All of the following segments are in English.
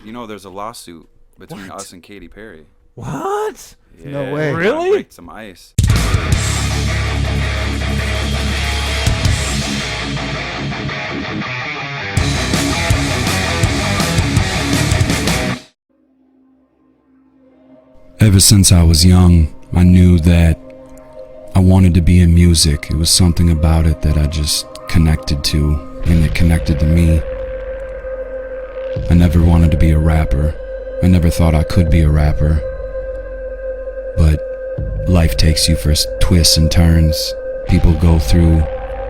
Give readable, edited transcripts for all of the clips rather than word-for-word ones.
You know, there's a lawsuit between What? us and Katy Perry. What? Yeah, No way. we're gonna Really? break some ice. Ever since I was young, I knew that I wanted to be in music. It was something about it that I just connected to, and it connected to me. I never wanted to be a rapper. I never thought I could be a rapper. But life takes you for twists and turns. People go through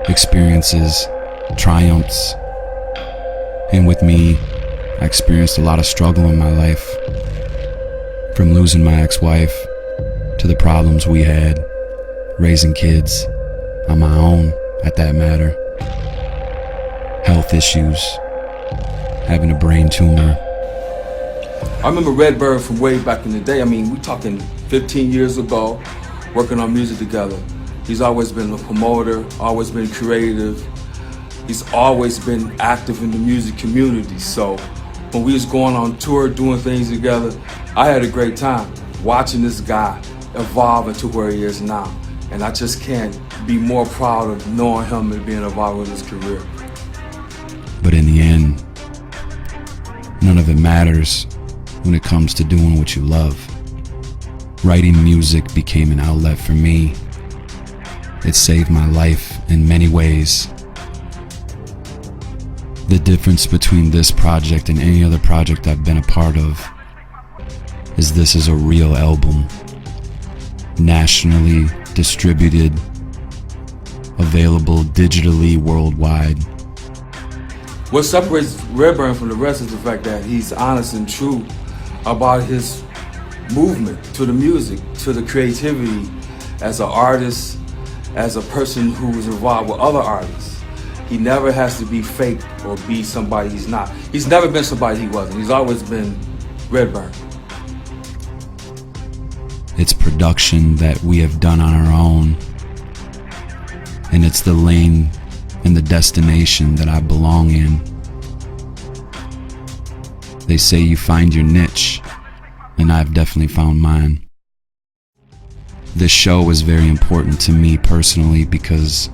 experiences, triumphs. And with me, I experienced a lot of struggle in my life. From losing my ex-wife to the problems we had, raising kids on my own at that matter, health issues, having a brain tumor. I remember Redburn from way back in the day. I mean, we talking 15 years ago, working on music together. He's always been a promoter, always been creative. He's always been active in the music community. So when we was going on tour, doing things together, I had a great time watching this guy evolve into where he is now. And I just can't be more proud of knowing him and being involved with his career. But in the end, none of it matters when it comes to doing what you love. Writing music became an outlet for me. It saved my life in many ways. The difference between this project and any other project I've been a part of is this is a real album, nationally distributed, available digitally worldwide. What separates Redburn from the rest is the fact that he's honest and true about his movement to the music, to the creativity as an artist, as a person who is involved with other artists. He never has to be fake or be somebody he's not. He's never been somebody he wasn't. He's always been Redburn. It's production that we have done on our own, and it's the lane and the destination that I belong in. They say you find your niche, and I've definitely found mine. This show is very important to me personally because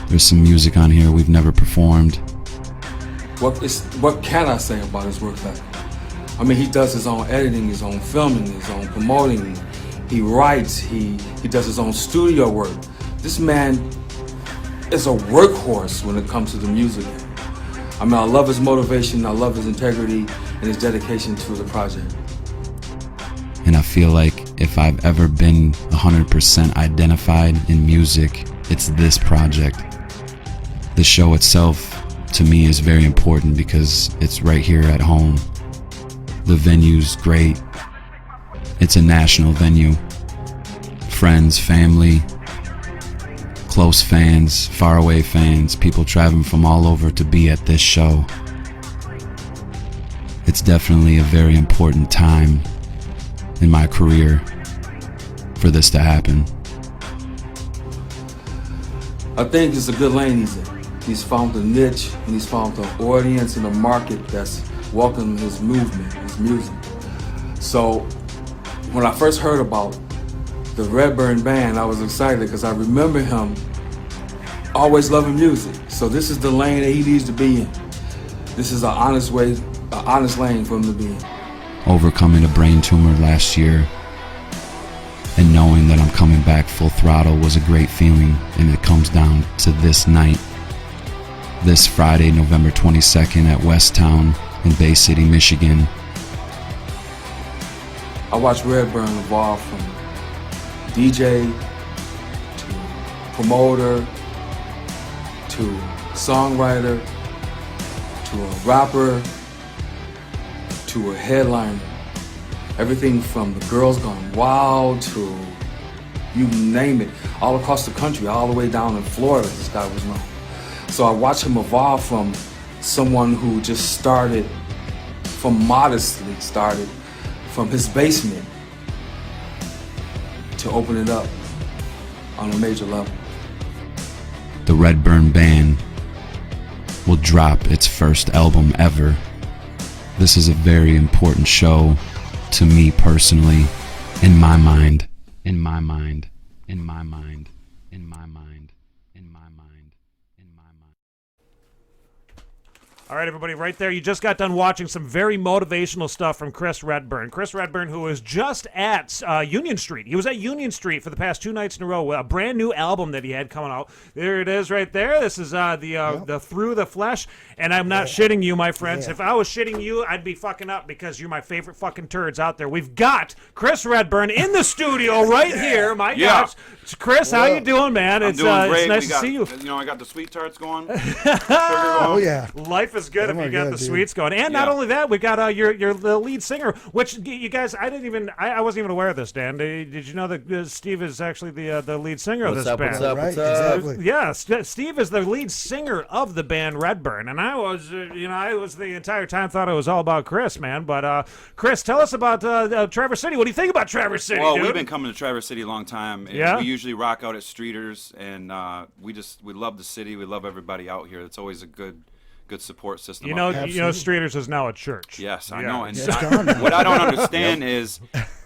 there's some music on here we've never performed. What can I say about his work ethic? I mean, he does his own editing, his own filming, his own promoting. He writes, he does his own studio work. This man is a workhorse when it comes to the music. I mean, I love his motivation, I love his integrity, and his dedication to the project. And I feel like if I've ever been 100% identified in music, it's this project. The show itself, to me, is very important because it's right here at home. The venue's great. It's a national venue. Friends, family, close fans, faraway fans, people traveling from all over to be at this show. It's definitely a very important time in my career for this to happen. I think it's a good lane he's in. He's found a niche, and he's found an audience and a market that's welcoming his movement, his music. So when I first heard about the Redburn band, I was excited because I remember him always loving music. So this is the lane that he needs to be in. This is an honest way, an honest lane for him to be in. Overcoming a brain tumor last year and knowing that I'm coming back full throttle was a great feeling, and it comes down to this night. This Friday, November 22nd at Westtown in Bay City, Michigan. I watched Redburn evolve from DJ to promoter to songwriter to a rapper to a headliner. Everything from the Girls Gone Wild to you name it, all across the country, all the way down in Florida, this guy was known. So I watched him evolve from someone who just started modestly started from his basement to open it up on a major level. The Redburn Band will drop its first album ever This is a very important show to me personally, in my mind, in my mind, in my mind, in my mind, in my mind, in my mind. All right, everybody, right there. You just got done watching some very motivational stuff from Chris Redburn. Chris Redburn, who was just at Union Street. He was at Union Street for the past 2 nights in a row with a brand new album that he had coming out. There it is right there. This is the Through the Flesh. And I'm not shitting you, my friends. If I was shitting you, I'd be fucking up because you're my favorite fucking turds out there. We've got Chris Redburn in the studio right here. My gosh. Chris, how you doing, man? I'm doing great. It's nice to see you. You know, I got the sweet tarts going. Oh, yeah. Life is good if you got the dude. sweets going. And not only that, we got your the lead singer, which you guys, I wasn't even aware of this, Dan. Did you know that Steve is actually the lead singer of this band? What's up? Exactly. Yeah, Steve is the lead singer of the band Redburn, and I was the entire time thought it was all about Chris, man. But Chris, tell us about Traverse City. What do you think about Traverse City, Well, dude? we've been coming to Traverse City a long time. And Yeah? we usually rock out at Streeters, and we love the city. We love everybody out here. It's always a good support system. You know, up here. Streeters is now a church. Yes, I Yeah. know. And It's gone now. what I don't understand is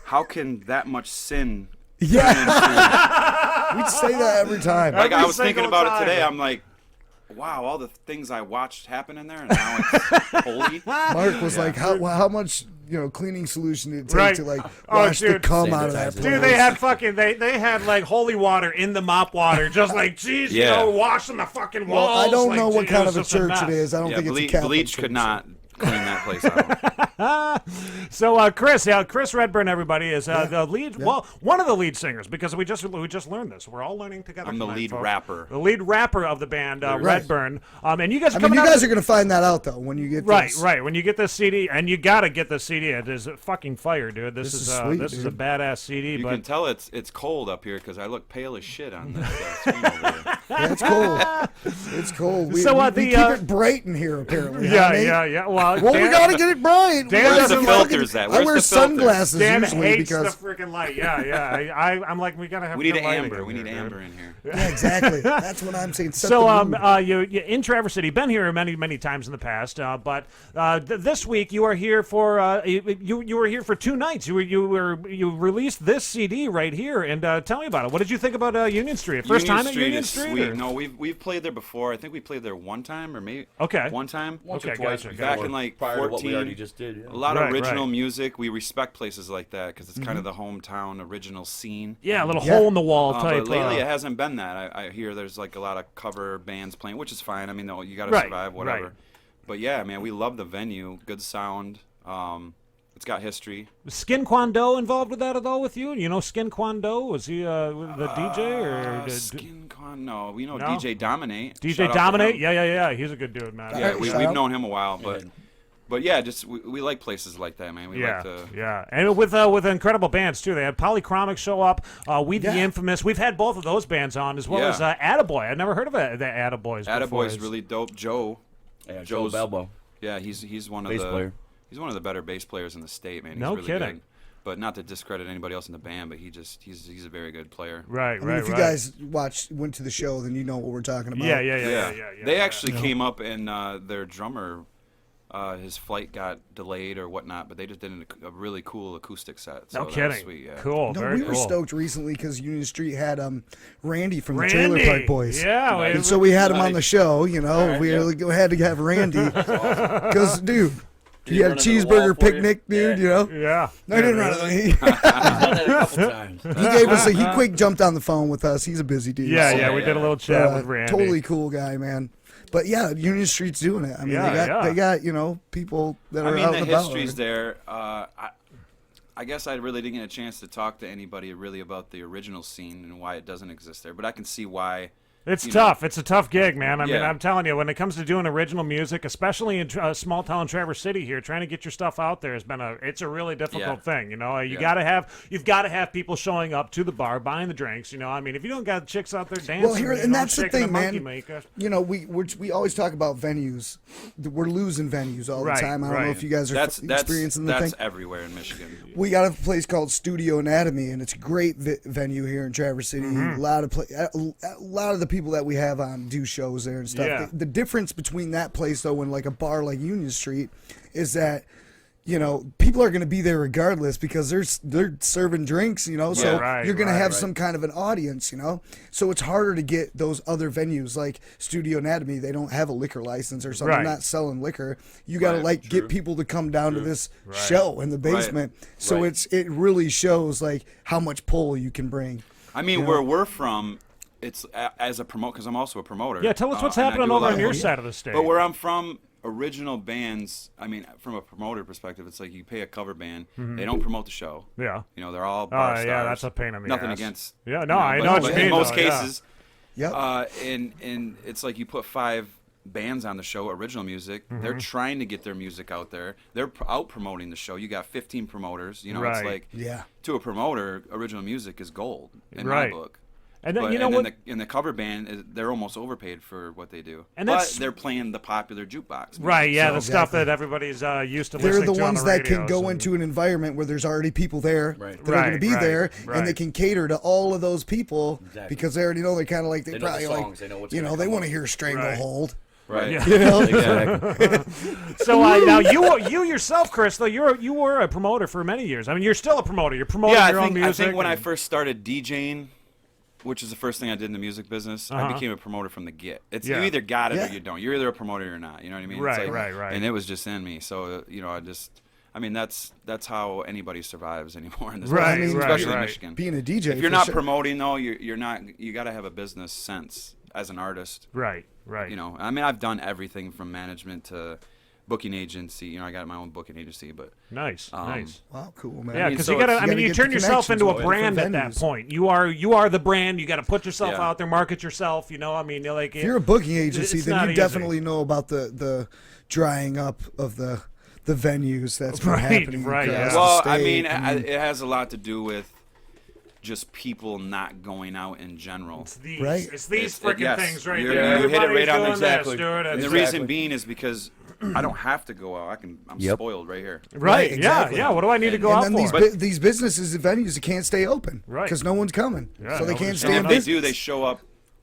how can that much sin? Yeah. We'd say that every time. Like I Every was thinking single about time. it today. I'm like, wow, all the things I watched happen in there, and now it's holy. Mark was like, how much cleaning solution did it take Right. to like Oh, wash the dude. cum out of that place? Dude, they had fucking they had like holy water in the mop water, just like geez, Yeah. washing the fucking Well, walls. I don't like, know what geez, kind it of a was just church mess. it is. I don't Yeah, think it's a Catholic bleach church. could not clean that place out. So Chris Redburn, everybody is the lead. Well, one of the lead singers because we just learned this. We're all learning together. I'm the tonight, lead folks. rapper. The lead rapper of the band Right. Redburn. And you guys are I mean, coming you out. guys are going to find that out though when you get Right, this. right. When you get this CD, and you gotta get the CD. It is fucking fire, dude. This This is is sweet, this is a dude. badass CD. You but can tell it's cold up here because I look pale as shit on this screen over there. Yeah, it's cold. It's cold. We, So, we, the, we keep it bright in here apparently. yeah, huh, Nate? yeah. Well, Well, Dan, we gotta get it bright. Dan Where's doesn't the filters at? I Where's wear the filters? sunglasses Dan usually hates because the freaking light. Yeah. I'm like, we gotta have. We need good an lighting amber. in We here, need dude. amber in here. yeah, exactly. That's what I'm saying. Set So, the mood. you in Traverse City, been here many times in the past, but this week you are here for you were here for 2 nights. You released this CD right here, and tell me about it. What did you think about Union Street? First time at Union is Street? sweet. or- No, we've played there before. I think we played there one time or maybe Okay. one time. Once or Okay, twice gotcha, Back gotcha. in like prior to what 14. we already just did. A Yeah. lot Right, of original right. music. We respect places like that because it's kind of the hometown original scene. Yeah, a little Yeah. hole in the wall type. But lately it hasn't been that. I hear there's like a lot of cover bands playing, which is fine. I mean, you got to Right, survive, whatever. right. But yeah, man, we love the venue. Good sound. It's got history. Skin Kwando involved with that at all with you? You know Skin Kwando? Was he the DJ or Skin Con? No, we know No? DJ Dominate. DJ Shout out to Dominate? him. Yeah. He's a good dude, man. Yeah, Alright, we've shout out. known him a while, but Yeah. but yeah, just we like places like that, man. We Yeah, like to. yeah, and with incredible bands too. They had Polychromic show up. We the Yeah. Infamous. We've had both of those bands on as well Yeah. as Attaboy. I'd never heard of the Attaboys. before. Attaboy's really dope. Joe. Yeah, Joe's- Joe Balbo, Yeah, he's one of bass the player. he's one of the better bass players in the state, man. He's No really kidding. Good. But not to discredit anybody else in the band, but he's a very good player. Right, I mean, right, if you right. guys went to the show, then you know what we're talking about. Yeah. They actually came up and their drummer, his flight got delayed or whatnot, but they just did a really cool acoustic set. So No that was kidding. Sweet, yeah. Cool. No, very we were cool. stoked recently because Union Street had Randy from the Randy. Trailer Park Boys. Yeah, And so we had him on the Nice. show, you know. Right, we yeah. really had to have Randy because, dude, Did he he had a run into the wall cheeseburger for you? picnic, dude. Yeah. You know. Yeah. No, he didn't run into He He's done that a couple times. gave us he quick jumped on the phone with us. He's a busy dude. Yeah, so, yeah. We did a little chat with Randy. Totally cool guy, man. But yeah, Union Street's doing it. I mean, Yeah, they got people that I are mean, out the and about. history's there. I guess I really didn't get a chance to talk to anybody really about the original scene and why it doesn't exist there, but I can see why. It's you know. tough. It's a tough gig, man. I mean, Yeah. I'm telling you, when it comes to doing original music, especially in small town Traverse City here, trying to get your stuff out there it's a really difficult thing. You know, you've got to have people showing up to the bar, buying the drinks. You know, I mean, if you don't got chicks out there dancing, Well, here you and know, that's the shaking thing, monkey man. maker. You know, we always talk about venues. We're losing venues all Right, the time. I don't know right. if you guys are That's experiencing the thing. everywhere in Michigan. We got a place called Studio Anatomy, and it's a great venue here in Traverse City. Mm-hmm. A lot of the people that we have on do shows there and stuff. Yeah. The difference between that place though and like a bar like Union Street is that you know, people are going to be there regardless because they're serving drinks, you know, so right, you're going to right, have right. some kind of an audience, you know. So it's harder to get those other venues like Studio Anatomy. They don't have a liquor license or something. Right. Not selling liquor. You got to Right, like true. get people to come down to this Right. show in the basement. So Right. it really shows like how much pull you can bring. I mean, where we're from, it's as a promoter, because I'm also a promoter. Yeah, tell us what's and I happening do a over lot on of- your side of the state. But where I'm from, original bands, I mean, from a promoter perspective, it's like you pay a cover band. They don't promote the show. Yeah. You know, they're all bar stars. yeah, that's a pain in the Nothing ass. against. Yeah, you no, I but- know what but you mean, in most though, yeah. cases, Yep. and it's like you put 5 bands on the show, original music. Mm-hmm. They're trying to get their music out there. They're out promoting the show. You got 15 promoters. You know, Right. it's like Yeah. to a promoter, original music is gold in Right. my book. And then, But, you know and what? then in the cover band, they're almost overpaid for what they do. And but that's- they're playing the popular jukebox. music, Right, yeah, so- the stuff that everybody's used to They're listening the to on ones that can radios go and- into an environment where there's already people there Right. that are going to be Right, there, right. and they can cater to all of those people Exactly. because they already know they kind of like they They know the probably songs, like they know what's you gonna know they come want to up. hear Stranglehold. Right. Yeah. You know, Exactly. So now you yourself, Chris, though you were a promoter for many years. I mean, you're still a promoter. You're promoting Yeah, your own I music. think when I and- first started DJing, which is the first thing I did in the music business, I Uh-huh. became a promoter from the get. It's Yeah. you either got it Yeah. or you don't. You're either a promoter or not. You know what I mean? It's Right, like- right. And it was just in me. So you know, I mean, that's how anybody survives anymore in this Right, business, right, especially in right. Michigan. being a DJ. If you're for not sure. promoting though, you're not. You got to have a business sense as an artist. right. You know, I mean, I've done everything from management to booking agency. You know, I got my own booking agency, but nice. Wow, cool, man. Yeah, mean, because so you gotta. it's- I you mean, gotta you get turn the yourself into connections a with brand different at that venues. point. You are the brand. You got to put yourself Yeah. out there, market yourself. You know, I mean, like If you're a booking agency, it's then not you easy. definitely know about the drying up of the venues that's been Right, happening. right, across yeah. the Well, I state. mean, it has a lot to do with just people not going out in general. It's these, Right. it's these It- freaking yes. things right You're- there. you hit it Everybody's right on doing exactly. This, dude. And the It's- reason being is because I don't have to go out. I'm Yep. spoiled right here. Right. Right, Yeah. exactly. Yeah. What do I need to go and out then for? these businesses and venues that can't stay open Right. because no one's coming, Yeah, so they nobody's can't And stay in if they business. do, they show up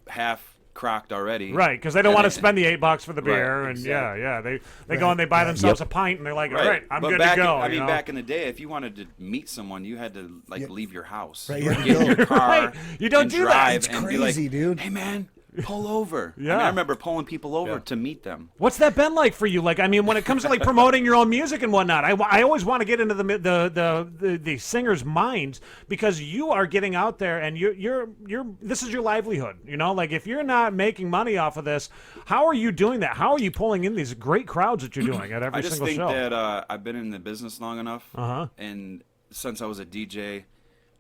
half crocked already. Right, because they don't And want to they- spend the $8 for the beer, Right, and exactly. yeah, they go and they buy themselves a pint, and they're like, all right, I'm but good back to go. I you mean, know? back in the day, if you wanted to meet someone, you had to like Yeah. leave your house, Right, you you would had get to in your go. car, Right, you don't and do that. drive It's and be crazy, like, dude. Hey man, pull over. Yeah. I mean, I remember pulling people over to meet them. What's that been like for you? Like, I mean, when it comes to like promoting your own music and whatnot, I always want to get into the singer's minds because you are getting out there and you're this is your livelihood. You know, like if you're not making money off of this, how are you doing that? How are you pulling in these great crowds that you're doing at every I just single think show? that I've been in the business long enough, Uh-huh. and since I was a DJ,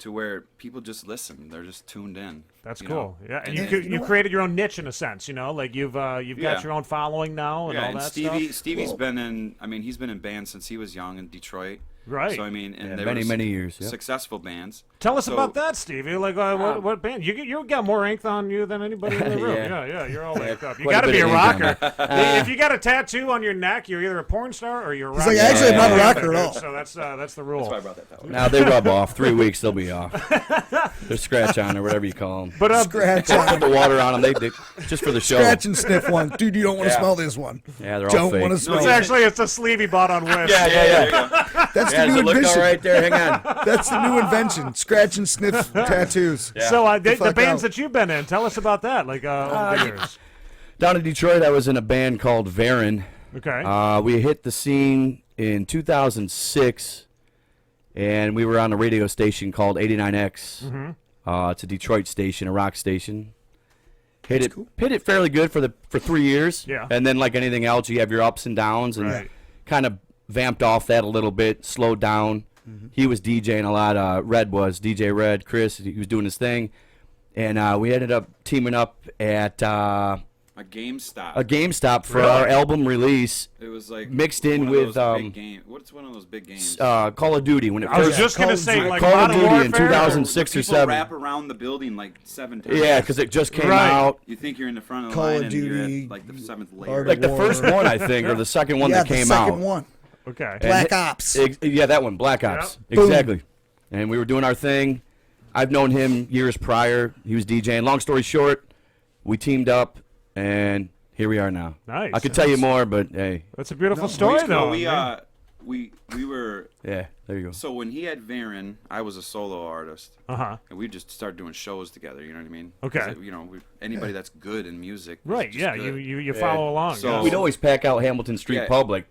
to where people just listen. They're just tuned in. That's you cool. know? Yeah, and then, you you know what? created your own niche in a sense. You know, like you've got Yeah. your own following now and Yeah, all and that Stevie's stuff. been in. I mean, he's been in bands since he was young in Detroit. Right. So I mean, and Yeah, they many, were many years, yep. successful bands. Tell us So- about that, Stevie. Like, what band? You got more ink on you than anybody in the room. Yeah, you're all inked up. You quite got to a be bit a of ink on rocker. If you got a tattoo on your neck, you're either a porn star or you're a rocker. like, actually, I'm not a rocker at all. So that's the rule. I brought that out. Now they rub off. 3 weeks, they'll be off. They're scratch on or whatever you call them. But Scratch Put on, the water on them. They just for the show. scratch and sniff one, dude. You don't want to Yeah. smell this one. Yeah, they're all Don't fake. want to smell. it's it. it's a sleeve he bought on Wish. Yeah. That's Yeah, the does new it look invention. all right there? Hang on. That's the new invention. Scratch and sniff tattoos. So the fuck bands out. that you've been in, tell us about that. Like, over the years. Down in Detroit, I was in a band called Varon. Okay. We hit the scene in 2006, and we were on a radio station called 89X. It's a Detroit station, a rock station. Hit it fairly good for 3 years. Yeah. And then, like anything else, you have your ups and downs, and Right. kind of vamped off that a little bit, slowed down. He was DJing a lot. Red was DJ Red. Chris, he was doing his thing, and we ended up teaming up at A GameStop. a GameStop for Really? our album release. It was like mixed in one of with, those big game. What's one of those big games? Call of Duty when it I was first just gonna Call of say Duty. like Call of Modern Duty in Warfare. 2006 or People 7. wrap around the building like 7 times. Yeah, because it just came Right. out. You think you're in the front of the Call line of and you're Duty, at like the 7th Art layer. of Like the War. first one, I think, or the second one yeah, that the came second out. one. Okay. Black Ops. Yeah, that one, Black Ops. Boom. Exactly. And we were doing our thing. I've known him years prior. He was DJing. Long story short, we teamed up, and here we are now. Nice. I could tell you more, but hey. That's a beautiful story, So though. we we were. Yeah, there you go. So when he had Varen, I was a solo artist. Uh-huh. And we just started doing shows together. You know what I mean? Okay. 'Cause, anybody that's good in music. is Right, just yeah, good. you follow along. So- yeah. We'd always pack out Hamilton Street Yeah. Pub like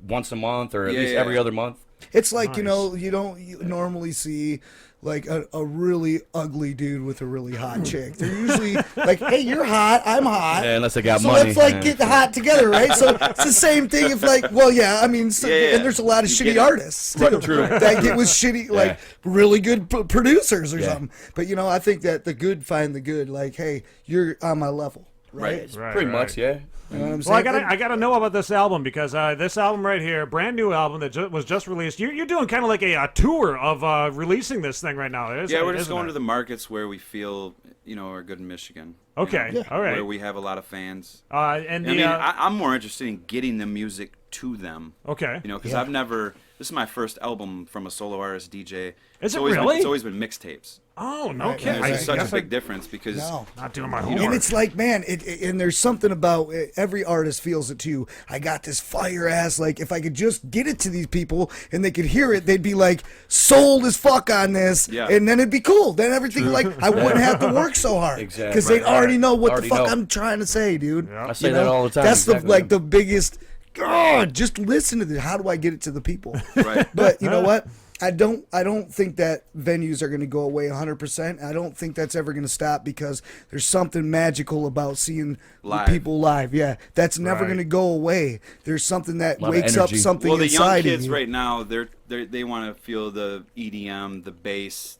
once a month or at least every other month. It's like, Nice. you don't normally see like a really ugly dude with a really hot chick. They're usually like, hey, you're hot, I'm hot. Yeah, unless they got so money. let's like Yeah. get hot together, right? So it's the same thing if like, well, yeah, I mean, so, Yeah. and there's a lot of You shitty get it. artists too, that get with shitty, like really good producers or something. But I think that the good find the good. Like, hey, you're on my level, right? Right, Pretty right. much, yeah. You know what I'm Well, saying? I gotta know about this album because this album right here, brand new album that was just released. You're doing kind of like a tour of releasing this thing right now. Yeah, we're just going to the markets where we feel, are good in Michigan. Okay, all right. Where we have a lot of fans. And the, I'm more interested in getting the music to them. okay. Because I've never. This is my first album from a solo artist DJ. Is it always really? It's always been mixtapes. Oh, no kidding. And I there's such a guess big difference because not doing my And homework. it's like, man, and there's something about every artist feels it too. I got this fire ass, like, if I could just get it to these people and they could hear it, they'd be like sold as fuck on this. Yeah. And then it'd be cool. Then everything, like, I wouldn't have to work so hard. Exactly. Because they'd already know what Already the fuck know. I'm trying to say, dude. I say that all the time. That's exactly. the biggest, God, just listen to this. How do I get it to the people? Right. But you know what? I don't think that venues are going to go away 100%. I don't think that's ever going to stop because there's something magical about seeing Live. people live. Yeah, that's never Right. going to go away. There's something that Lot of wakes up energy. something Well, the young inside of kids you. right now, they want to feel the EDM, the bass,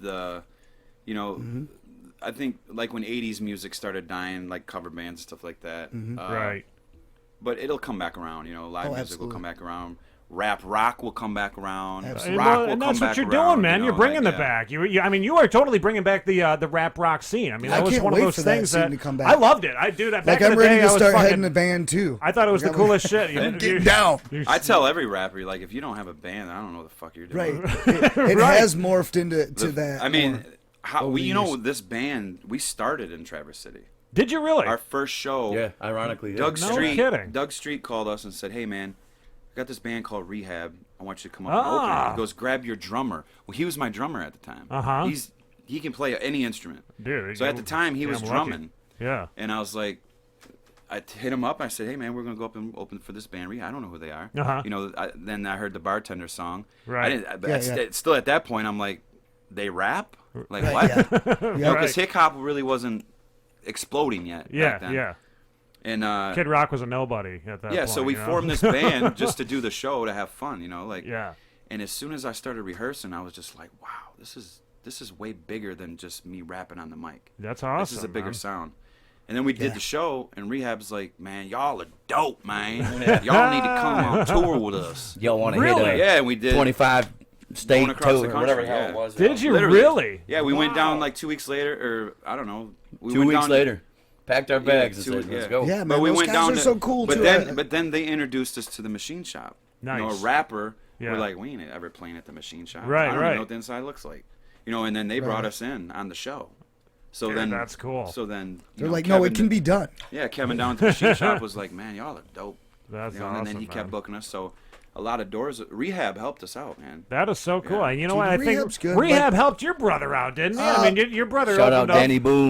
I think like when '80s music started dying, like cover bands and stuff like that. right. But it'll come back around. Live music will absolutely. come back around. Rap rock will come back around. Absolutely. Rock will and come that's what back you're around, doing, man. You're bringing it back. I mean, you are totally bringing back the rap rock scene. I mean, that I was can't one of wait those for that things scene that to come back. I loved it. I do that. Like, Back in I'm the ready day, to I was start fucking, heading a band too. I thought it was the coolest shit. Get down. I tell every rapper, like, if you don't have a band, I don't know what the fuck you're doing. Right. It Right. has morphed into that. I mean, more. how over the years. this band, we started in Traverse City. Did you really? Our first show, Yeah, ironically. Yeah. Doug No Street. kidding. Doug Street called us and said, "Hey man, I got this band called Rehab. I want you to come up and open." He goes, "Grab your drummer." Well, he was my drummer at the time. Uh-huh. He can play any instrument. Dude, So at the time he was damn lucky. drumming, Yeah. and I was like, I hit him up. I said, "Hey man, we're gonna go up and open for this band. Rehab. I don't know who they are." Uh-huh. Then I heard the bartender song. Right. I didn't. But Yeah. still at that point, I'm like, they rap? Like Right, what? yeah. Because Right. hip hop really wasn't exploding yet. Yeah, back then. yeah. And Kid Rock was a nobody at that yeah, point. so we you know? formed this band just to do the show to have fun, like. Yeah. And as soon as I started rehearsing, I was just like, wow, this is way bigger than just me rapping on the mic. That's awesome. This is a bigger man. sound. And then we did the show, and Rehab's like, man, y'all are dope, man. Y'all need to come on tour with us. Y'all want to Really? hit a Yeah, and we did. 25 state Going across tour, the or whatever country, the hell yeah. it was. Did you Literally. really? Yeah, we went Wow. down like 2 weeks later, or I don't know. We 2 went weeks down- later, packed our bags and two- said, let's yeah. go. Yeah, man, But we those went guys down are to, so cool but too. then they introduced us to the Machine Shop. Nice. A rapper. Yeah. We're like, we ain't ever playing at the Machine Shop. Right, I don't right. even know what the inside looks like. And then they brought us in on the show. So Dude, then that's cool. So then They're like, no, it can be done. Yeah, Kevin down at the Machine Shop was like, man, y'all are dope. That's And awesome, then he kept man. booking us. So a lot of doors. Rehab helped us out, man. That is so cool. Yeah. And you know Dude, what? I Rehab's think good, Rehab helped your brother out, didn't he? I mean, your brother Shout out opened up. Danny Boone.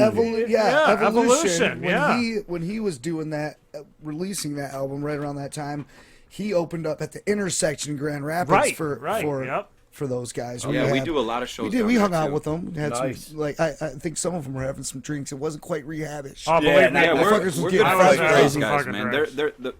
Yeah, Evolution. yeah. When he was doing that, releasing that album right around that time, he opened up at the intersection in Grand Rapids Right, for right, yep. for those guys. Yeah, we Rehab. do a lot of shows. We did. down We there, hung out too. with them. Had Nice. some, like I think some of them were having some drinks. It wasn't quite rehab-ish. Oh, believe me. Yeah, Motherfuckers we're was good getting friends with frustrated. those guys, Fucking man. friends. They're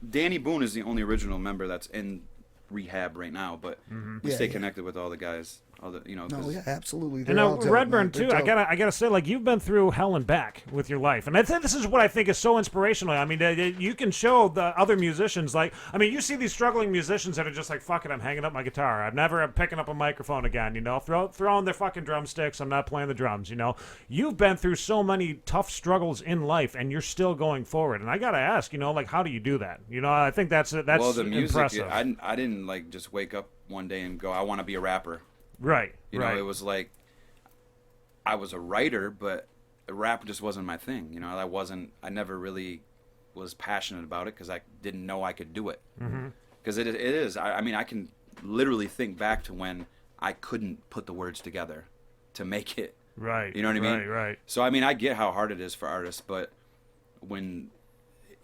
Danny Boone is the only original member that's in Rehab right now, but we Yeah, stay yeah. connected with all the guys. All the No, 'cause- yeah, absolutely. And They're now all dope, Redburn man. They're too. I dope. gotta say, like, you've been through hell and back with your life, and I think this is what I think is so inspirational. I mean, you can show the other musicians, like, I mean, you see these struggling musicians that are just like, fuck it, I'm hanging up my guitar. I'm never picking up a microphone again. Throwing their fucking drumsticks. I'm not playing the drums. You've been through so many tough struggles in life, and you're still going forward. And I gotta ask, like, how do you do that? I think that's well, the music. impressive. I didn't like just wake up one day and go, I want to be a rapper. Right. You right. know, it was like I was a writer, but rap just wasn't my thing. I never really was passionate about it because I didn't know I could do it. because it is. I mean, I can literally think back to when I couldn't put the words together to make it. Right. You know what I mean? Right. So I mean, I get how hard it is for artists, but when,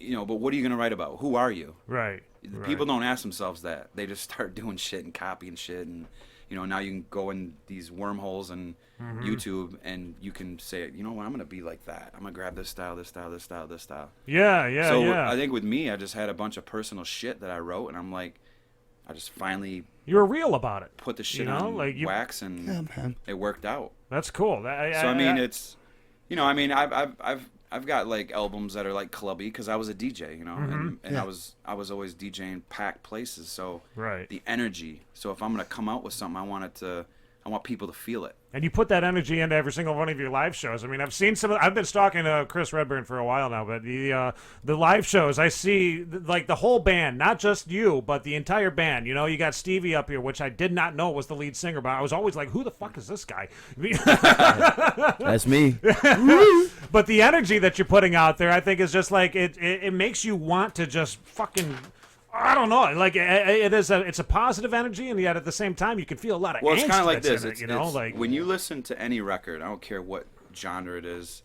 but what are you gonna write about? Who are you? Right. People don't ask themselves that. They just start doing shit and copying shit, and now you can go in these wormholes and YouTube, and you can say, you know what, I'm gonna be like that. I'm gonna grab this style, this style, this style, this style. Yeah. So I think with me, I just had a bunch of personal shit that I wrote, and I'm like, I just finally you were real about it. put the shit on wax, and it worked out. That's cool. It's, I've got like albums that are like clubby because I was a DJ, and I was always DJing packed places. So the energy. So if I'm gonna come out with something, I want people to feel it. And you put that energy into every single one of your live shows. I mean, I've seen I've been stalking Chris Redburn for a while now, but the live shows, I see like the whole band, not just you, but the entire band. You got Stevie up here, which I did not know was the lead singer, but I was always like, who the fuck is this guy? That's me. But the energy that you're putting out there, I think, is just like it makes you want to just fucking. I don't know. Like it's a positive energy, and yet at the same time, you can feel a lot of. Well, it's kind of like this. Like when you listen to any record, I don't care what genre it is.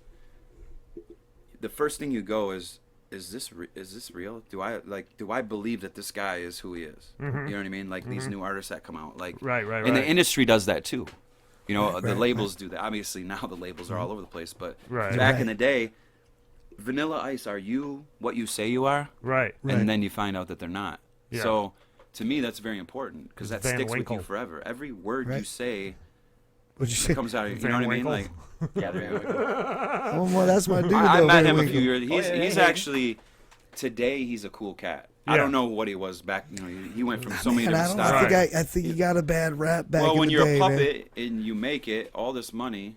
The first thing you go is this real? Do I believe that this guy is who he is? You know what I mean? Like these new artists that come out, like right. And the industry does that too. The labels do that. Obviously now the labels are all over the place, but back in the day. Vanilla Ice, are you what you say you are? Right. And then you find out that they're not. Yeah. So, to me, that's very important because that Van sticks Winkle. with you forever. Every word you say What'd you say? comes out of you. You know Van what I mean? Winkle? Like, yeah, Van Winkle. Well, that's my dude. I though, met Van him a Winkle. few years. He's actually today. He's a cool cat. I Yeah. don't know what he was back. He went from so many Man, different I styles. I think he got a bad rap back Well, in when the you're day, a man. puppet and you make it all this money,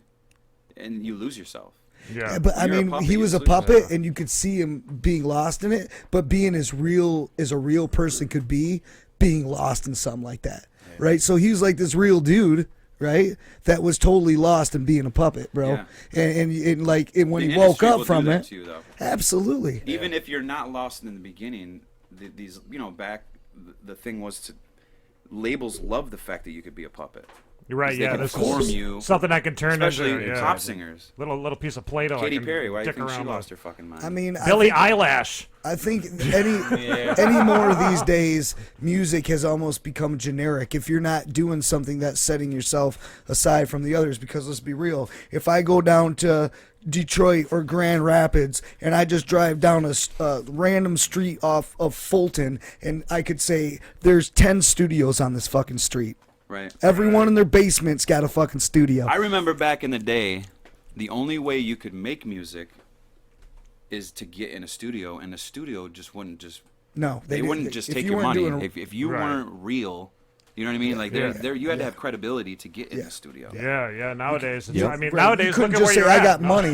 and you lose yourself. Yeah. But I You're a mean, puppet, he you was a lose puppet, yourself. and you could see him being lost in it. But being as real as a real person could be, being lost in something like that, right? So he was like this real dude, right? That was totally lost in being a puppet, bro. Yeah. And when The he woke industry up will from do that it, to you, though. absolutely. Even if you're not lost in the beginning, these back the thing was to labels love the fact that you could be a puppet. You're right. They Yeah. can This form is you, something I can turn especially into. pop singers. Little piece of Play-Doh. Katy I can Perry, why do you dick think she around lost with. her fucking mind? I mean, Billie Eyelash. I think any more these days, music has almost become generic. If you're not doing something that's setting yourself aside from the others, because let's be real, if I go down to Detroit or Grand Rapids and I just drive down a random street off of Fulton, and I could say there's 10 studios on this fucking street. Right. Everyone in their basement's got a fucking studio. I remember back in the day, the only way you could make music is to get in a studio, and the studio just wouldn't just. No, They wouldn't just take your money if you weren't real. You know what I mean? Like you had to have credibility to get in the studio. Yeah. Nowadays, Yep. I mean, Right, nowadays, you couldn't look at just where say you're I at. got money.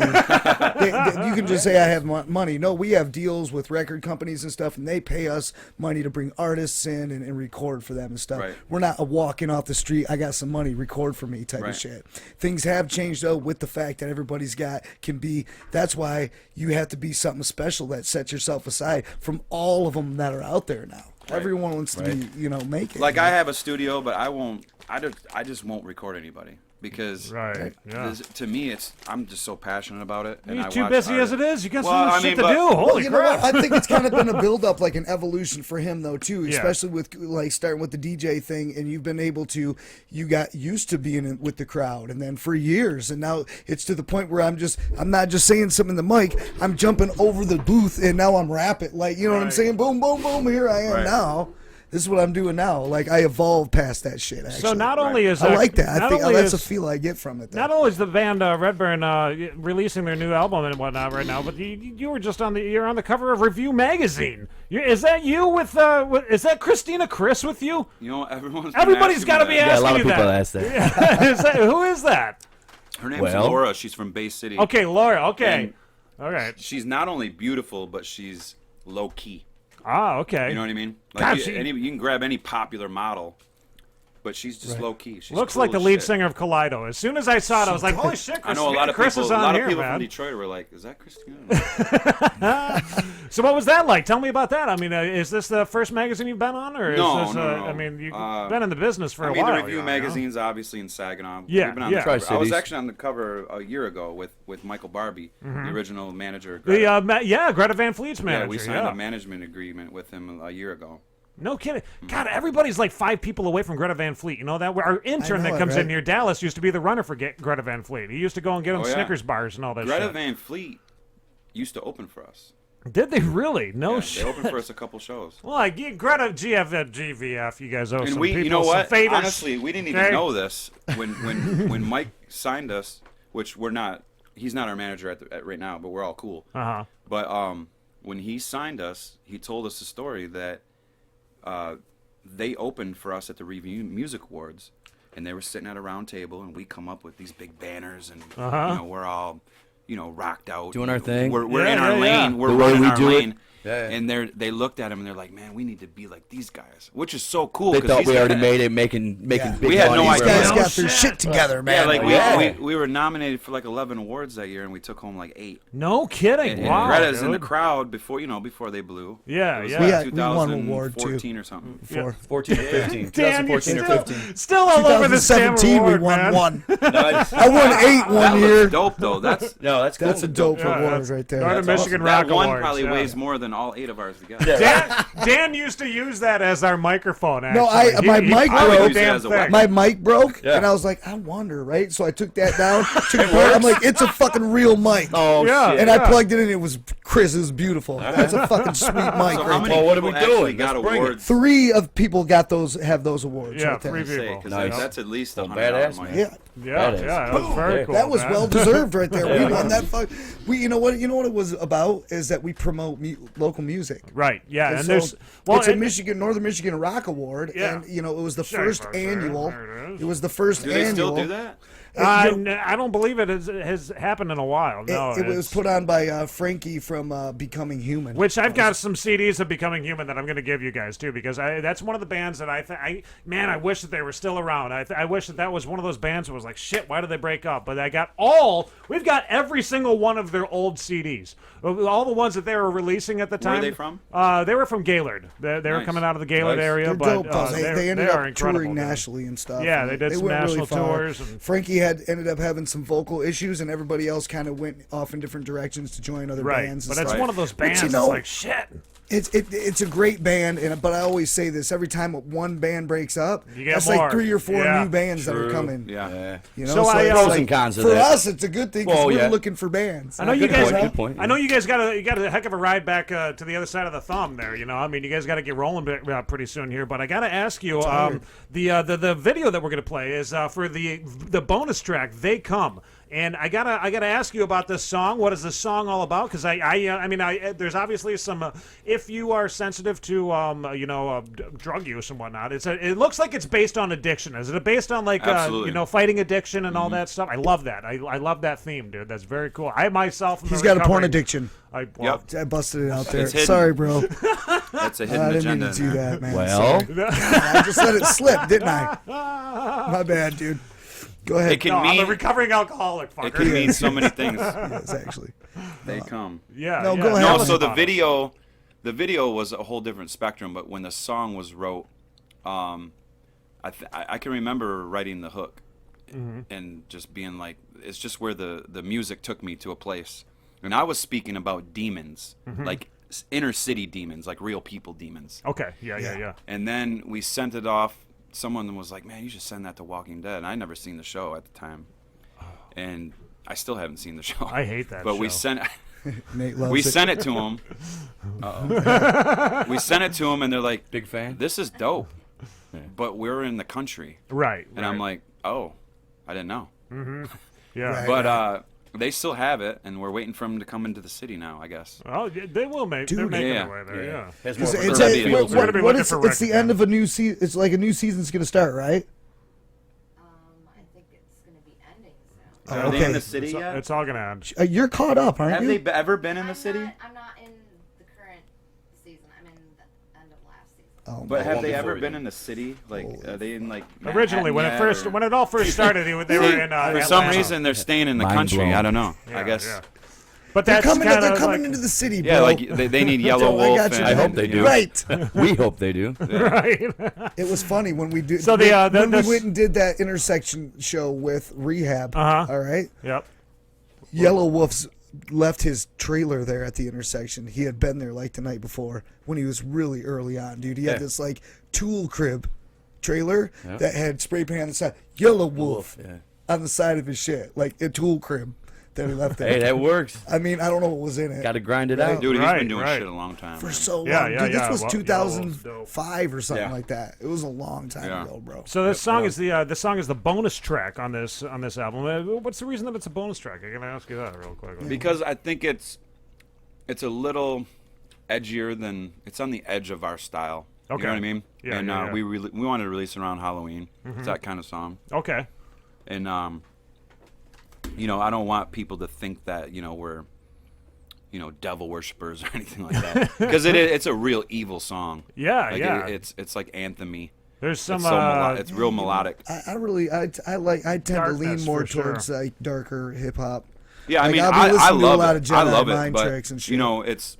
You can just say I have money. No, we have deals with record companies and stuff, and they pay us money to bring artists in and record for them and stuff. Right. We're not walking off the street, I got some money, record for me type Right. of shit. Things have changed though with the fact that everybody's can be. That's why you have to be something special that sets yourself aside from all of them that are out there now. Everyone wants to be, make it. Like I have a studio, but I won't. I just won't record anybody because Right. Yeah. to me, I'm just so passionate about it. And You're I too watch busy as artists- it is. You got Well, so much I shit mean, to but- do. Well, Holy you know crap! what? I think it's kind of been a build up, like an evolution for him though too, Yeah. especially with like starting with the DJ thing, and you've been able to, you got used to being with the crowd, and then for years, and now it's to the point where I'm not just saying something in the mic, I'm jumping over the booth, and now I'm rapping, like what I'm Right. saying, boom, boom, boom, here I am Right. now. This is what I'm doing now. Like I evolved past that shit. Actually. So not only is I like that. I not think only that's a is- feel I get from it. Though. Not only is the band Redburn releasing their new album and whatnot right now, but you were just you're on the cover of Review magazine. Is that you with is that Christina Chris with you? Everybody's got to be Yeah, a asking lot of you people that. ask that. Who is that? Her name's Well- Laura. She's from Bay City. Okay, Laura. Okay, And all right. She's not only beautiful, but she's low key. Ah, okay. You know what I mean? God, you, she- you can grab any popular model, but she's just low key. She's Looks cool like the as lead shit. singer of Kaleido. As soon as I saw it, I was like, "Holy shit!" I know a lot of Chris people. is A on lot here, of people man. from Detroit were like, "Is that Christina?" So what was that like? Tell me about that. I mean, is this the first magazine you've been on, or is No, this? no. I mean, you've been in the business for a while. the review magazines, obviously in Saginaw. Yeah, We've been on yeah. the cover. I was Tri-Cities. actually on the cover a year ago with Michael Barbie, the original manager. Of The Greta. Greta Van Fleet's manager. Yeah, we signed a management agreement with him a year ago. No kidding. God, everybody's like 5 people away from Greta Van Fleet. You know that? Our intern know that it, comes right? in near Dallas used to be the runner for Greta Van Fleet. He used to go and get them Oh, yeah. Snickers bars and all that Greta shit. Van Fleet used to open for us. Did they really? No Yeah, shit. they opened for us a couple shows. Well, like Greta GVF, you guys owe And some we, people you know some what? favors. Honestly, we didn't even Okay? know this when Mike signed us, which we're not. He's not our manager at right now, but we're all cool. Uh-huh. But when he signed us, he told us a story that they opened for us at the Review Music Awards, and they were sitting at a round table, and we come up with these big banners, and we're all rocked out, Doing our thing. We're Yeah, in our yeah, lane. yeah. We're The way running we our do it. lane. Yeah. And they looked at him and they're like, man, we need to be like these guys, which is so cool. They 'cause thought these we already guys- made it, making Yeah. big We had no money. These idea. guys No got their shit. shit together, man. Yeah, like Yeah. we were nominated for like 11 awards that year, and we took home like 8. No kidding. And Wow. Greta's in the dude. crowd before they blew. Yeah, It was yeah. like We won an award, too. 2014 or something. Before. 14 or 15. Dan, you're 2014 or still, 15. still all over this damn 2017, we award, won man. 1. Nice. I won 8 one That year. looks dope though. That's No, that's cool. That's a dope Yeah, award that's right there. Northern That's Michigan that Rock one Awards, probably yeah. weighs more than all 8 of ours together. Dan used to use that as our microphone. No, Actually. my mic I would broke. use it as a weapon. My mic broke, Yeah. and I was like, I wonder, right? So I took that down. Took it apart. I'm like, it's a fucking real mic. Oh, Yeah. shit. And I plugged it in. It was Chris. It was beautiful. That's a fucking sweet mic So right how there. many Well, what are people we actually doing? got Let's bring it. awards? 3 of people got those. Have those awards. Yeah, right there. 3 Say, people. 'cause Nice. that's at least Well, $100 badass, money. Yeah, Yeah, That is. yeah, that was very Okay. cool. that was man. well deserved right there. Yeah. We won that. You know what it was about is that we promote local music. Right, yeah, and So there's it's a and- Northern Michigan Rock Award, Yeah. and it was the Sure, first sure. annual. There it is. It was the first Do they annual. still do that? I don't believe it has happened in a while. No, it was it's- put on by Frankie from Becoming Human. Which I've got some CDs of Becoming Human that I'm going to give you guys too, because that's one of the bands that I wish that they were still around. I wish that was one of those bands that was like, shit, why did they break up? But we've got every single one of their old CDs, all the ones that they were releasing at the Where are time. they from? They were from Gaylord. They were Nice. coming out of the Gaylord Nice. area, They're but dope, though. They ended are up incredible, touring dude. nationally and stuff. Yeah, and they did some went national far. tours and- Frankie ended up having some vocal issues, and everybody else kind of went off in different directions to join other Right, bands. but and it's stuff. one of those But, bands you that's know, like shit. It's a great band, but I always say this: every time one band breaks up, You get that's more. like 3 or 4 Yeah. new bands that are True. coming. Yeah. You know, So I, it's pros like, and cons of for that. us, it's a good thing because Well, we're yeah. looking for bands. I know you Good guys. point, good point. I know you guys got a heck of a ride back to the other side of the thumb there. You know, I mean, you guys got to get rolling pretty soon here. But I got to ask you, the video that we're gonna play is for the bonus track. They Come. And I gotta ask you about this song. What is this song all about? Because there's obviously some. If you are sensitive to drug use and whatnot, it looks like it's based on addiction. Is it based on like Absolutely. fighting addiction and all that stuff? I love that. I love that theme, dude. That's very cool. I myself, He's got a porn addiction. Well, Yep. I busted it out there. It's hidden. Sorry, bro. That's a I hidden didn't mean agenda. to do in there. that, man. Well, Sorry. I just let it slip, didn't I? My bad, dude. Go ahead. It can No, I'm a mean recovering alcoholic, fucker. it can mean so many things. Yes, actually. They come. Yeah. No, yeah. go ahead. Tell No, us so the about it. video was a whole different spectrum. But when the song was wrote, I can remember writing the hook and just being like, it's just where the music took me to a place, and I was speaking about demons, like inner city demons, like real people demons. Okay. Yeah. And then we sent it off. Someone was like, man, you should send that to Walking Dead. And I'd never seen the show at the time. And I still haven't seen the show. I hate that But we show. sent Nate loves we it. sent it to him. Uh-oh. We sent it to him, and they're like, big fan. this is dope. But we're in the country. Right. And I'm like, oh, I didn't know. yeah. Right. But they still have it, and we're waiting for them to come into the city now, I guess. Oh, yeah, they will make. They're Dude. making Yeah. their way there. Yeah. Has more It's, of a it's, urban a- feel what- to we're it. gonna be what looking is, for it's the end of a new season. It's like a new season's going to start, right? I think it's going to be ending soon. Oh, Are they okay. in the city It's, yet? it's all gonna end. You're caught up, aren't Have you? they ever been in the city? I'm not in the current season. I'm in the end of last season. Oh, But my have one they before ever we been did. in the city? Like, are they in like Originally, when Manhattan it all first started, they were in. for some Atlanta. reason they're staying in the Mind country. blown. I don't know. Yeah, I guess. yeah. But They're that's coming like, into the city, bro. Yeah, like they need Yellow I Wolf. got you, and, I hope they you do. know, Right. We hope they do. right. It was funny when we did. So when the we went and did that intersection show with Rehab. Uh-huh. All right. Yep. Yellow Wolf's left his trailer there at the intersection. He had been there like the night before when he was really early on, dude. He had this like tool crib trailer that had spray paint on the side. Yellow Wolf on the side of his shit, like a tool crib that he left there. Hey, that works. I mean, I don't know what was in it. Got to grind it out. Dude, he's Right, been doing right. shit a long time. For man. so long. Yeah, yeah, Dude, this yeah. was Well, 2005 or something Yeah. like that. It was a long time Yeah. ago, bro. So this song is the song is the bonus track on this album. What's the reason that it's a bonus track? I'm gonna ask you that real quick. Because I think it's a little edgier than it's on the edge of our style. Okay. You know what I mean? Yeah, and yeah, yeah. we wanted to release it around Halloween. It's that kind of song. Okay. And you know, I don't want people to think that, you know, we're, you know, devil worshippers or anything like that. Because it's a real evil song. Yeah, Like yeah. it's like anthem-y. There's some It's real melodic. I tend to Darkness, lean more for sure. towards like darker hip hop. Yeah, I Like, mean, I'll be I listening to a love lot it. of I Jedi love it, mind but tricks and shit. you know, it's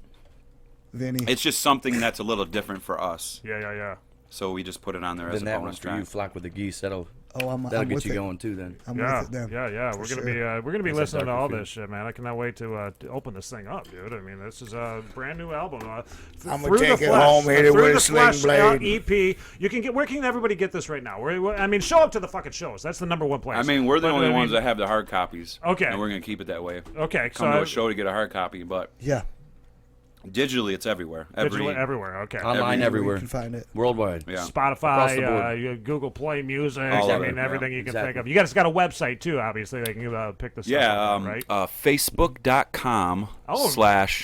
Vinny. just something that's a little different for us. yeah. So we just put it on there as Then a that one bonus for track. you, Flock with the Geese. That'll I'm get with you it. going too. Then I'm Yeah, with it then. yeah. For We're sure. gonna be It's a listening to darker all feel. this shit, man. I cannot wait to open this thing up, dude. I mean, this is a brand new album. I'ma Through take the it Flesh, home, hit it Through with a the sling Flesh, blade. EP. You can get. Where can everybody get this right now? I mean, show up to the fucking shows. That's the number one place. I mean, we're the But, only I mean, ones that have the hard copies. Okay. And we're going to keep it that way. Okay, Come so to a show to get a hard copy, but Yeah. digitally it's everywhere. digitally everywhere. Okay. online, You everywhere, can find it. worldwide. Yeah. Across the Spotify, Google Play Music, All I of mean it, everything yeah. you can Exactly. think of. You guys got a website too, obviously. They can pick this stuff Yeah, up, right? Facebook.com /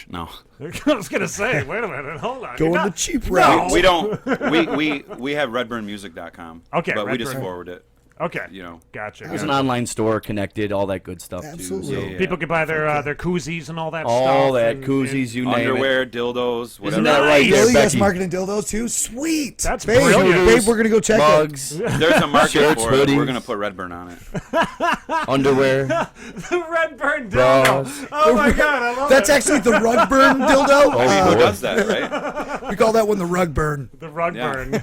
no. I was gonna say, wait a minute, hold on. Going You're the not- cheap No. route. We don't. We have redburnmusic.com. Okay, But we just Redburn. forward it. Okay, You know. gotcha. There's an gotcha. online store connected, all that good stuff Absolutely. too. So Yeah. People can buy their koozies and all that stuff. all that and- koozies, you name Underwear, dildos, whatever. Isn't that right Nice. there, Really? Yes, Becky? marketing dildos too? Sweet. That's babe, brilliant. Babe, we're going to go check it. Mugs, There's a market Shirts, for it. We're hoodies. going to put Redburn on it. underwear. The Redburn Bras. dildo. Oh my god, I love That's it. actually the rug burn dildo. Who does that, right? We call that one the rug burn. The Redburn.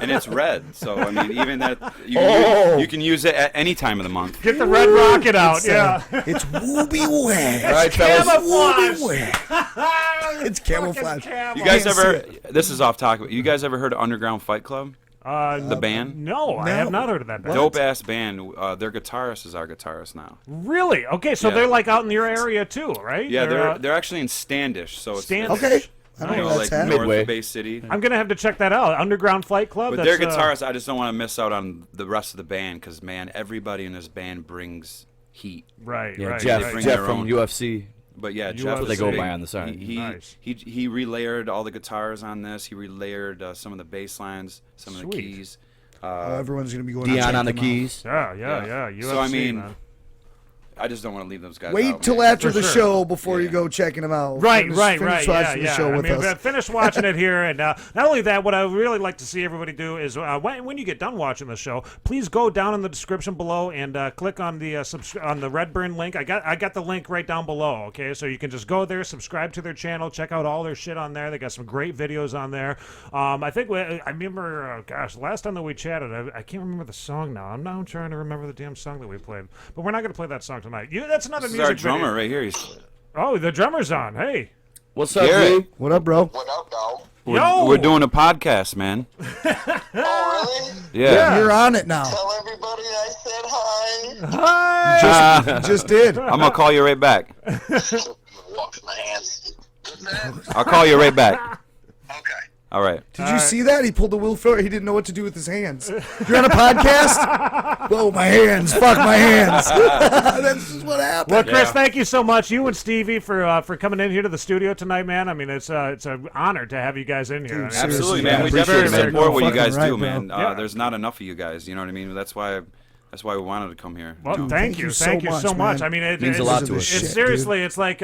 And it's red. So, I mean, even that, you can use it at any time of the month. Get the red rocket out. It's, Yeah. It's wooby wet. All right, fellas. Camouflage. Wooby wet. It's camouflage. Camo. You guys Can't ever, see this is off topic, you guys ever heard of Underground Fight Club? The band? No, I have not heard of that band. Dope ass band. Their guitarist is our guitarist now. Really? Okay, so Yeah. they're like out in your area too, right? Yeah, they're actually in Standish. So it's Standish. Okay. I you don't know, know like that's that. north Midway. of Bay City. I'm gonna have to check that out. Underground Fight Club. With their that's, guitarist, I just don't want to miss out on the rest of the band because, man, everybody in this band brings heat. Right. Yeah, right. Jeff, right. bring Jeff their from own. UFC. But yeah, You Jeff are is the they go big. by on the side. Nice. He relayered all the guitars on this. He relayered some of the bass lines, some of the Sweet. keys. Everyone's going to be going Dion check on the them out. keys. Yeah. UFC, So, I mean, man. I just don't want to leave those guys Wait out. till man. after For the sure. show before you Yeah. go checking them out. Right. Finish Yeah, watching the show I with mean, us. finish watching it here, and not only that, what I really like to see everybody do is when you get done watching the show, please go down in the description below and click on the on the Redburn link. I got the link right down below. Okay, so you can just go there, subscribe to their channel, check out all their shit on there. They got some great videos on there. I think I remember, last time that we chatted, I can't remember the song now. I'm now trying to remember the damn song that we played, but we're not going to play that song tonight. That's another This is music our drummer video. right here. He's, Oh, the drummer's on. Hey. What's up, Garrett. Lee? What up, bro? What up, dog? we're doing a podcast, man. Oh, really? Yeah. You're on it now. Tell everybody I said hi. Just did. I'm gonna call you right back. Wash my hands. What's that? I'll call you right back. Okay. All right. Did you see that? He pulled the Will Ferrell. He didn't know what to do with his hands. You're on a podcast? Whoa, my hands. Fuck my hands. That's just what happened. Well, Chris, thank you so much, you and Stevie, for coming in here to the studio tonight, man. I mean, it's an honor to have you guys in here. I mean, Absolutely, Seriously, man. I We appreciate definitely it, man. support what you Fucking guys right, do, bro. man. Yeah. There's not enough of you guys. You know what I mean? That's why we wanted to come here. Well, you know? thank you so much. man. I mean, it Means a it's, lot to it's us. seriously, it's like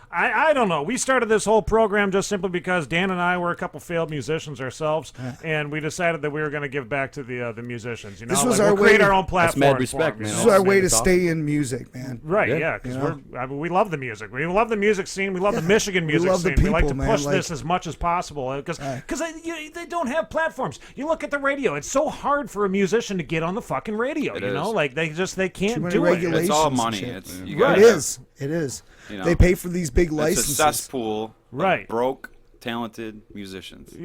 I don't know. We started this whole program just simply because Dan and I were a couple failed musicians ourselves, and we decided that we were going to give back to the musicians. You know, This was like, our we'll create way- our own platform. mad respect, for them, man. you This know? is our way to Awesome. stay in music, man. Right, Yeah. yeah, because You know? we love the music. We love the music scene. We love the Michigan music love the scene. We like to people, man, push like- this as much as possible because they don't have platforms. You look at the radio; it's so hard for a musician to get on the fucking radio. It you know, is. like they Too can't many do it. regulations. It's all and money. shit. It's you Right. It gotta- is. It is. You know, They pay for these big It's a licenses. cesspool. Right. Of broke, talented musicians.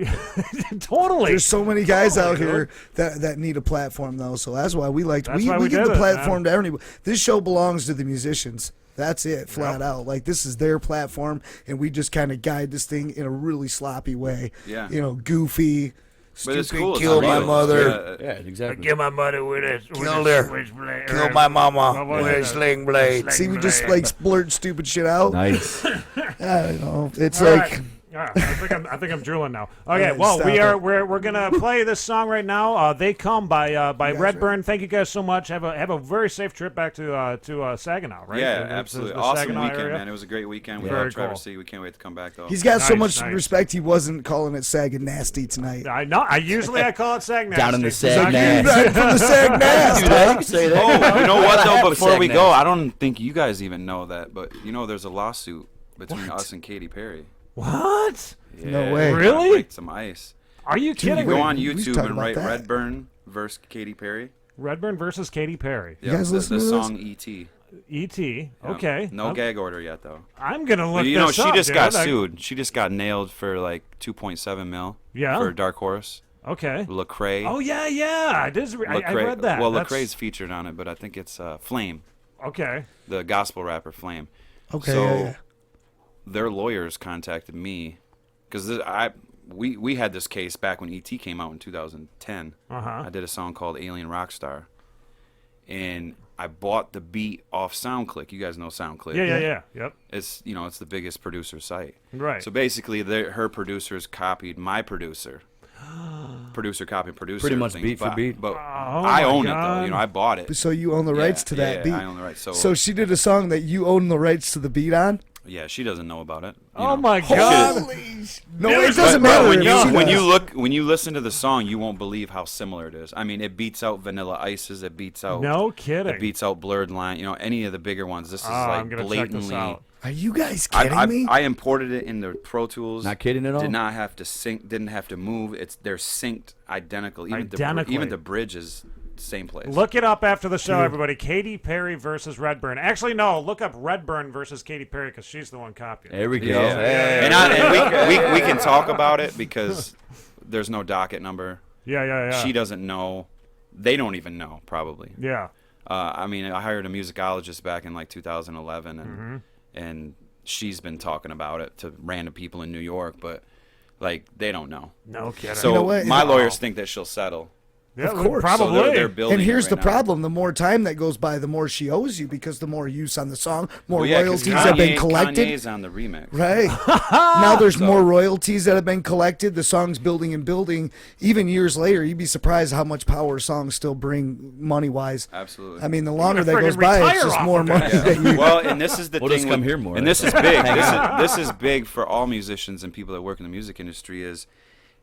Totally. There's so many guys out Totally, here that need a platform, though. So that's why we like That's we why we give did the it, platform to everybody. This show belongs to the musicians. That's it, flat out. Like this is their platform, and we just kind of guide this thing in a really sloppy way. Yeah. You know, goofy. But it's Stupid, cool. It's kill my real. mother. Yeah. Yeah, exactly. Kill my mother with a Kill her. switchblade. Kill my mama What was with it? a sling blade. See, we just like blurt stupid shit out. Nice. I don't know. It's All like. right. Yeah, I think I'm drooling now. Okay, right, well stop we're gonna play this song right now. They Come by Redburn. Thank you guys so much. Have a very safe trip back to Saginaw, right? Yeah, The absolutely. the Awesome Saginaw weekend, area. man. It was a great weekend. We Very love Traverse cool. City. We can't wait to come back, though. He's got so Nice, much nice. respect. He wasn't calling it Sag and Nasty tonight. I know. I usually call it Saginaw. Down in the Steve. Sag It's Nas. Right from the Sag Nast. You can say that. Oh, you know what, though? Before we Sag go, Nas. I don't think you guys even know that, but you know there's a lawsuit between us and Katy Perry. What? Yeah, No way. we're gonna Really? break some ice. Are you kidding Go me? on we YouTube talk and about write that. Redburn versus Katy Perry. Redburn versus Katy Perry. You guys the, listen the to this? song E.T. E.T. Yeah. Okay. No gag order yet, though. I'm gonna look But you know, this she up, just dude. got sued. She just got nailed for like 2.7 mil. Yeah? For Dark Horse. Okay. Lecrae. Oh yeah. I did. I Lecrae- read that. Well, That's- Lecrae's featured on it, but I think it's Flame, Okay. the gospel rapper Flame. Okay. So yeah. their lawyers contacted me because we had this case back when E.T. came out in 2010. Uh-huh. I did a song called Alien Rockstar, and I bought the beat off SoundClick. You guys know SoundClick. Yeah. Yep. It's it's the biggest producer site. Right. So basically, her producers copied my producer. Producer copied producer. Pretty much things, beat for but- beat. But Oh I my own it God. though. I bought it. So you own the rights to that yeah, beat. I own the rights. So she did a song that you own the rights to the beat on. Yeah, she doesn't know about it. Oh my God. No, it doesn't But matter. when if you she when does. when you listen to the song, you won't believe how similar it is. I mean, it beats out Vanilla Ice's. It beats out. No kidding. It beats out Blurred Line. Any of the bigger ones. This is I'm like gonna check this blatantly. out. Are you guys kidding me? I imported it into Pro Tools. Not kidding at all? Did not have to sync. Didn't have to move. They're synced identical. Identically. Even the bridge is same place. Look it up after the show, everybody. Katy Perry versus Redburn. Actually, no. Look up Redburn versus Katy Perry because she's the one copying. There we go. Yeah. Hey. And we can talk about it because there's no docket number. Yeah. She doesn't know. They don't even know, probably. Yeah. I mean, I hired a musicologist back in like 2011, and she's been talking about it to random people in New York, but like they don't know. No kidding. So You know what? my lawyers think that she'll settle. yeah, of course. probably. So they're building. And here's it the right now. problem: the more time that goes by, the more she owes you because the more use on the song, more Well, yeah, 'cause royalties have been Kanye- collected. Kanye's on the remix. Right. Now there's So- more royalties that have been collected. The song's building and building. Even years later, you'd be surprised how much power songs still bring money wise. Absolutely. I mean, the longer gonna that goes friggin' by, retire it's just off more of money it. that you. Well, and this is the We'll thing. just come with- here more. And this is big. This is big for all musicians and people that work in the music industry.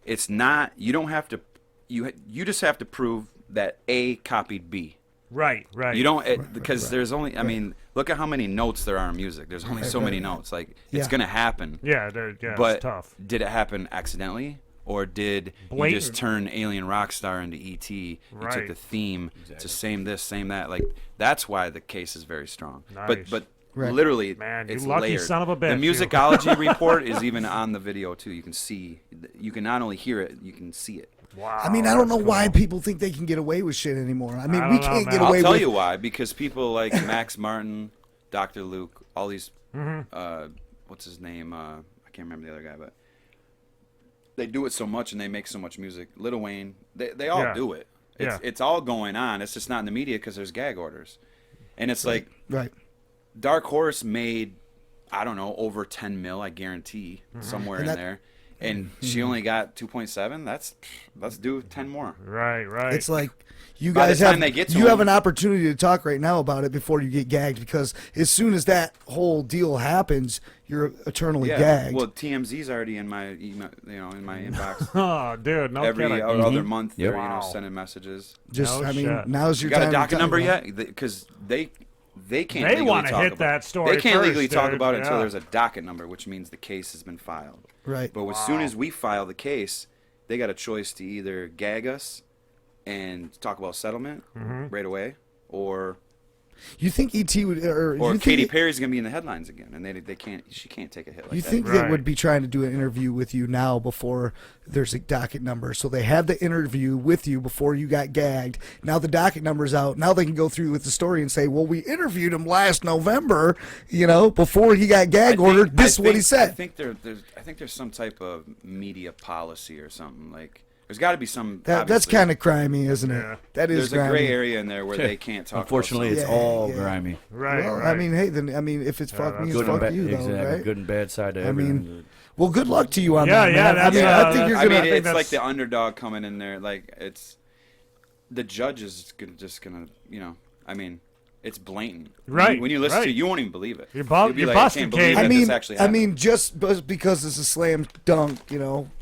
It's not. You don't have to. You just have to prove that A copied B. Right. You don't because there's only. I mean, look at how many notes there are in music. There's only so many notes. Like Yeah. it's gonna happen. Yeah, But it's tough. did it happen accidentally, or did you Blatant. just turn Alien Rockstar into E.T.? You Right. took the theme to same this, same that. Like that's why the case is very strong. Nice. But Right. literally, Man, you it's lucky layered. son of a bitch, The you. musicology report is even on the video too. You can see. You can not only hear it, you can see it. Wow. I mean, I don't know that's why cool. people think they can get away with shit anymore. I mean, I we don't know, can't get man. away I'll tell with. you why. Because people like Max Martin, Dr. Luke, all these. Mm-hmm. What's his name? I can't remember the other guy, but they do it so much and they make so much music. Lil Wayne, they all Yeah. do it. Yeah. It's all going on. It's just not in the media because there's gag orders, and it's like Right. Dark Horse made, I don't know, over 10 mil. I guarantee somewhere And in that- there. and she only got 2.7. Let's do 10 more. Right. It's like you By the guys time have they get to you have him- an opportunity to talk right now about it before you get gagged, because as soon as that whole deal happens, you're eternally gagged. Well, TMZ's already in my email, in my inbox. Oh, dude, no Every kidding. other month, Yep. they're Wow. sending messages. Just, No I mean, shit. now's your You got time. a to docket talk number about it. yet? Because they can't. They legally wanna talk hit about that it. story They can't first, legally talk dude. about it until Yeah. there's a docket number, which means the case has been filed. Right. But as soon as we file the case, they got a choice to either gag us and talk about settlement right away, or You think ET would, or you think Katy Perry's gonna be in the headlines again, and they can't. She can't take a hit like You that. think Right. they would be trying to do an interview with you now before there's a docket number? So they had the interview with you before you got gagged. Now the docket number's out. Now they can go through with the story and say, well, we interviewed him last November, before he got gag ordered. This is what he said. I think there's some type of media policy or something like. There's got to be some. That's obviously. kind of crimey, isn't it? Yeah. That is There's a grimy. gray area in there where they can't talk. Unfortunately, about it's Yeah, all yeah. grimy. Right. Well, right. I mean, hey, if it's fuck me, it's Good and fuck bad, you, though, exactly. right? Good and bad side to I everything. mean, well, good luck to you on Yeah, that, yeah, man. that's, I think you're I gonna. mean, think it's like that's- the underdog coming in there. Like it's the judge is just gonna. I mean, it's blatant. Right, When you listen right. to it, you won't even believe it. You're You'll be like, busted, I can't believe Kate. that I mean, this actually happened. just because it's a slam dunk,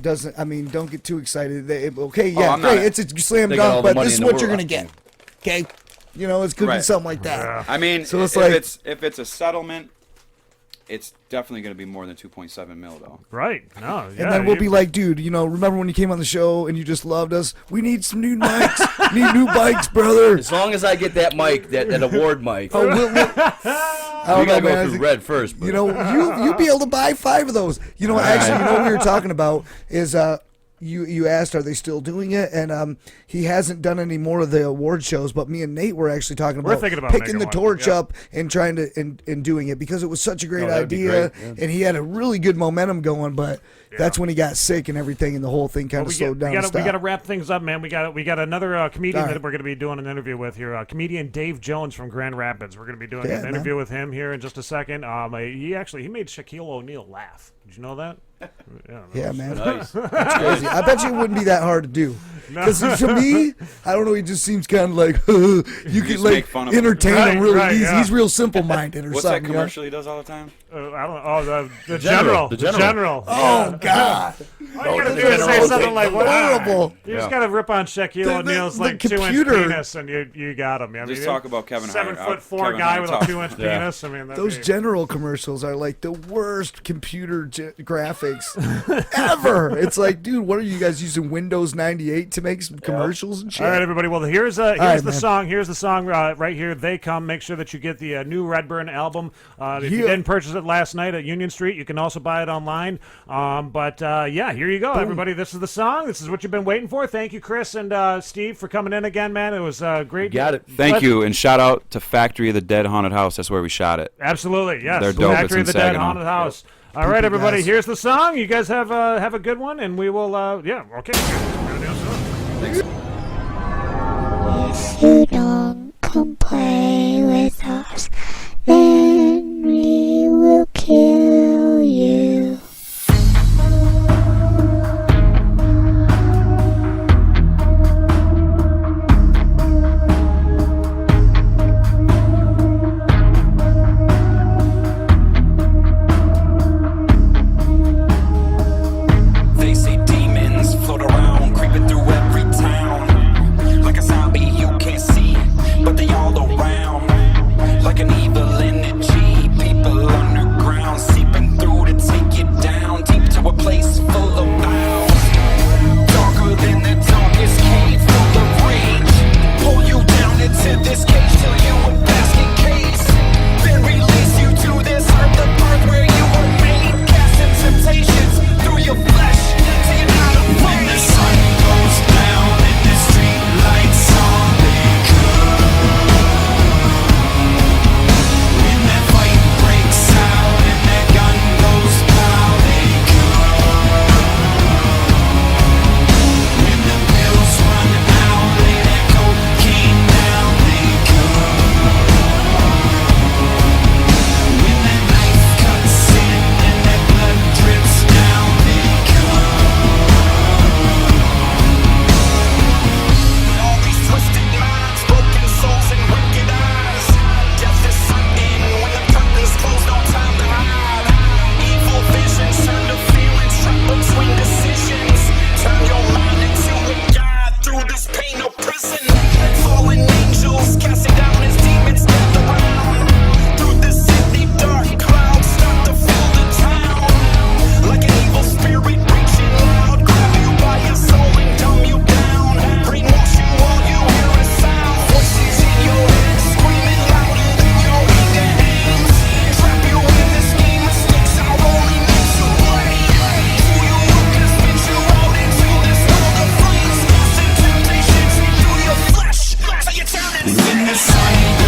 doesn't. I mean, don't get too excited. Okay, Oh, yeah, I'm not- great. It's a slam They got all dunk, the but money this is in the what you're world. gonna get. Okay, it's could be Right. something like that. Yeah. I mean, So it's if like- it's a settlement, it's definitely going to be more than 2.7 mil though. Right. No. Yeah, And then we'll be like, dude, remember when you came on the show and you just loved us? We need some new mics. Need new bikes, brother. As long as I get that mic, that award mic, Oh, we I don't gotta know, go man. through Red first. But. You'll be able to buy 5 of those. Actually, what we were talking about is you asked, are they still doing it? And he hasn't done any more of the award shows, but me and Nate were actually talking We're about, thinking about picking the making one, torch yeah. up and trying to and doing it, because it was such a great that'd be idea, great, yeah. and he had a really good momentum going, but that's when he got sick and everything, and the whole thing kind of slowed down. We and got to stopped. wrap things up, man. We got another comedian All right. that we're going to be doing an interview with here. Comedian Dave Jones from Grand Rapids. We're going to be doing Yeah, an man. interview with him here in just a second. He made Shaquille O'Neal laugh. Did you know that? Yeah, man. Nice. That's crazy. I bet you it wouldn't be that hard to do. Because to me, I don't know, he just seems kind of like, you can just make like fun of him. entertain him really Right, easy. yeah. He's real simple-minded or What's that something. commercial he does all the time? I don't know. Oh, the General. general. The The General. general. Oh, God. All you got to the do is say General. something like, what? Horrible. You just got to rip on Shaquille The- O'Neal's the like 2-inch computer- penis, and you got him. I mean, Just talk about Kevin Hart. 7'4" Kevin guy Hart with talk. a 2-inch Yeah. penis. I mean, that'd Those be- general commercials are like the worst computer graphics ever. It's like, dude, what are you guys using, Windows 98 to make some commercials and shit? All right, everybody. Well, here's right, the man. song. Here's the song right here. They Come. Make sure that you get the new Redburn album. If you Yeah. didn't purchase it last night at Union Street, you can also buy it online. Yeah, here you go, everybody. This is the song. This is what you've been waiting for. Thank you, Chris and Steve, for coming in again, man. It was great. Got it. Thank you, and shout out to Factory of the Dead Haunted House. That's where we shot it. Absolutely, yes. They're dope. Factory It's of in the Dead Saginaw. Haunted House. All right, everybody. guys. Here's the song. You guys have a good one, and we will. Okay. If you don't come play with us, then we will kill you. They say demons float around, creeping through every town. Like a zombie you can't see, but they all around. Like an evil energy, people underground, seeping through to take you down, deep to a place full of vows. Darker than the darkest cave, full of rage. Pull you down into this cage till you a basket case. Then release you to this earth, the earth where you were made. Casting temptations through your flesh till you're not afraid. When the sun goes down and the street lights on, they come. in the sun.